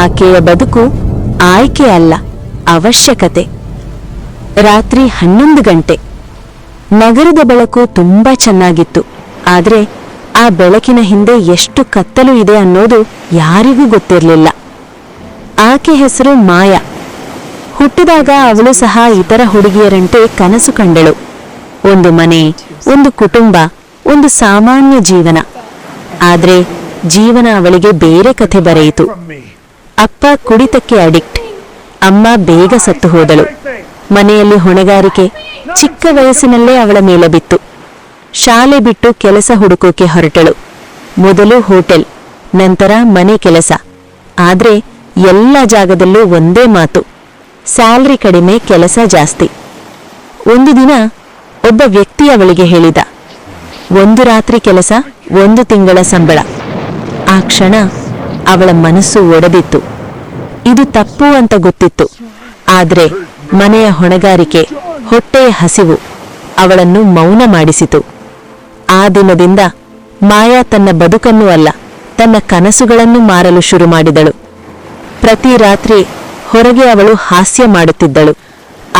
ಆಕೆಯ ಬದುಕು ಆಯ್ಕೆ ಅಲ್ಲ, ಅವಶ್ಯಕತೆ. ರಾತ್ರಿ 11 ಗಂಟೆ. ನಗರದ ಬೆಳಕು ತುಂಬಾ ಚೆನ್ನಾಗಿತ್ತು. ಆದ್ರೆ ಆ ಬೆಳಕಿನ ಹಿಂದೆ ಎಷ್ಟು ಕತ್ತಲು ಇದೆ ಅನ್ನೋದು ಯಾರಿಗೂ ಗೊತ್ತಿರಲಿಲ್ಲ. ಆಕೆ ಹೆಸರು ಮಾಯಾ. ಹುಟ್ಟಿದಾಗ ಅವಳು ಸಹ ಇತರ ಹುಡುಗಿಯರಂತೆ ಕನಸು ಕಂಡಳು. ಒಂದು ಮನೆ, ಒಂದು ಕುಟುಂಬ, ಒಂದು ಸಾಮಾನ್ಯ ಜೀವನ. ಆದ್ರೆ ಜೀವನ ಅವಳಿಗೆ ಬೇರೆ ಕಥೆ ಬರೆಯಿತು. ಅಪ್ಪ ಕುಡಿತಕ್ಕೆ ಅಡಿಕ್ಟ್, ಅಮ್ಮ ಬೇಗ ಸತ್ತು ಹೋದಳು. ಮನೆಯಲ್ಲಿ ಹೊಣೆಗಾರಿಕೆ ಚಿಕ್ಕ ವಯಸ್ಸಿನಲ್ಲೇ ಅವಳ ಮೇಲೆ ಬಿತ್ತು. ಶಾಲೆ ಬಿಟ್ಟು ಕೆಲಸ ಹುಡುಕೋಕೆ ಹೊರಟಳು. ಮೊದಲು ಹೋಟೆಲ್, ನಂತರ ಮನೆ ಕೆಲಸ. ಆದ್ರೆ ಎಲ್ಲ ಜಾಗದಲ್ಲೂ ಒಂದೇ ಮಾತು, ಸ್ಯಾಲರಿ ಕಡಿಮೆ, ಕೆಲಸ ಜಾಸ್ತಿ. ಒಂದು ದಿನ ಒಬ್ಬ ವ್ಯಕ್ತಿ ಅವಳಿಗೆ ಹೇಳಿದ, 1 ರಾತ್ರಿ ಕೆಲಸ, 1 ತಿಂಗಳ ಸಂಬಳ. ಆ ಕ್ಷಣ ಅವಳ ಮನಸ್ಸು ಒಡೆದಿತ್ತು. ಇದು ತಪ್ಪು ಅಂತ ಗೊತ್ತಿತ್ತು. ಆದ್ರೆ ಮನೆಯ ಹೊಣೆಗಾರಿಕೆ, ಹೊಟ್ಟೆಯ ಹಸಿವು ಅವಳನ್ನು ಮೌನ ಮಾಡಿಸಿತು. ಆ ದಿನದಿಂದ ಮಾಯಾ ತನ್ನ ಬದುಕನ್ನು ಅಲ್ಲ, ತನ್ನ ಕನಸುಗಳನ್ನು ಮಾರಲು ಶುರು ಮಾಡಿದಳು. ಪ್ರತಿ ರಾತ್ರಿ ಹೊರಗೆ ಅವಳು ಹಾಸ್ಯ ಮಾಡುತ್ತಿದ್ದಳು,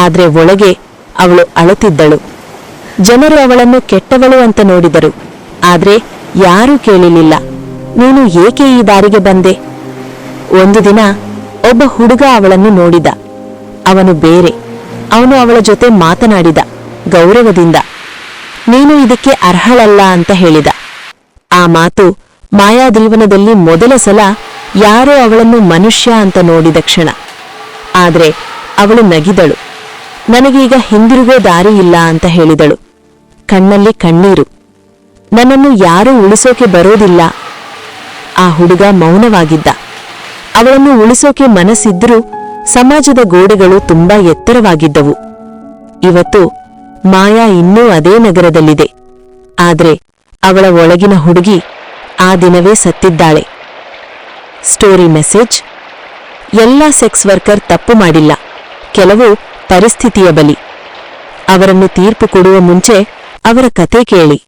ಆದ್ರೆ ಒಳಗೆ ಅವಳು ಅಳುತ್ತಿದ್ದಳು. ಜನರು ಅವಳನ್ನು ಕೆಟ್ಟವಳು ಅಂತ ನೋಡಿದರು, ಆದ್ರೆ ಯಾರೂ ಕೇಳಲಿಲ್ಲ, ನೀನು ಏಕೆ ಈ ದಾರಿಗೆ ಬಂದೆ? ಒಂದು ದಿನ ಒಬ್ಬ ಹುಡುಗ ಅವಳನ್ನು ನೋಡಿದ. ಅವನು ಬೇರೆ. ಅವನು ಅವಳ ಜೊತೆ ಮಾತನಾಡಿದ, ಗೌರವದಿಂದ. ನೀನು ಇದಕ್ಕೆ ಅರ್ಹಳಲ್ಲ ಅಂತ ಹೇಳಿದ. ಆ ಮಾತು ಮಾಯಾ ಜೀವನದಲ್ಲಿ ಮೊದಲ ಸಲ ಯಾರೋ ಅವಳನ್ನು ಮನುಷ್ಯ ಅಂತ ನೋಡಿದ ಕ್ಷಣ. ಆದ್ರೆ ಅವಳು ನಗಿದಳು. ನನಗೀಗ ಹಿಂದಿರುಗೋ ದಾರಿ ಇಲ್ಲ ಅಂತ ಹೇಳಿದಳು. ಕಣ್ಣಲ್ಲಿ ಕಣ್ಣೀರು. ನನ್ನನ್ನು ಯಾರೂ ಉಳಿಸೋಕೆ ಬರೋದಿಲ್ಲ. ಆ ಹುಡುಗ ಮೌನವಾಗಿದ್ದ. ಅವಳನ್ನು ಉಳಿಸೋಕೆ ಮನಸ್ಸಿದ್ರೂ ಸಮಾಜದ ಗೋಡೆಗಳು ತುಂಬಾ ಎತ್ತರವಾಗಿದ್ದವು. ಇವತ್ತು ಮಾಯಾ ಇನ್ನೂ ಅದೇ ನಗರದಲ್ಲಿದೆ. ಆದ್ರೆ ಅವಳ ಒಳಗಿನ ಹುಡುಗಿ ಆ ದಿನವೇ ಸತ್ತಿದ್ದಾಳೆ. ಸ್ಟೋರಿ ಮೆಸೇಜ್: ಎಲ್ಲ ಸೆಕ್ಸ್ ವರ್ಕರ್ ತಪ್ಪು ಮಾಡಿಲ್ಲ, ಕೆಲವು ಪರಿಸ್ಥಿತಿಯ ಬಲಿ. ಅವರನ್ನು ತೀರ್ಪು ಕೊಡುವ ಮುಂಚೆ ಅವರ ಕತೆ ಕೇಳಿ.